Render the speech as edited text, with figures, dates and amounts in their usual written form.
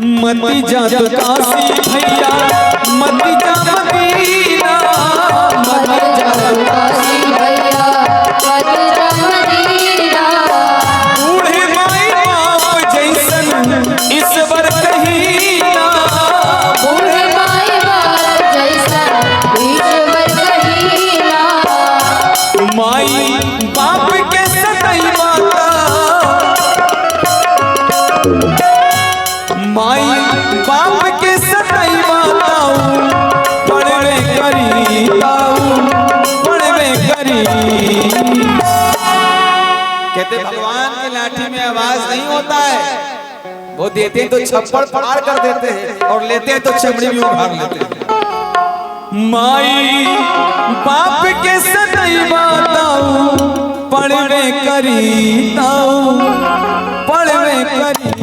मती जा तो काशी भैया मती जा मदीना, मती जा तो काशी भैया मती जा मदीना। बूढ़े माई बाप जैसन ईश्वर कहीना, बूढ़े माई बाप जैसन ईश्वर कहीना। माई बाप के सतई माता, माई बाप के सतई माताऊ पढ़वे करी ताऊ पढ़वे करी। कहते भगवान की लाठी में आवाज नहीं होता है, वो देते हैं तो छप्पड़ फाड़ कर देते हैं और लेते हैं तो चमड़ी भी उखाड़ लेते हैं। माई बाप के सतई माताऊ पढ़वे करी ताऊ पढ़वे करी।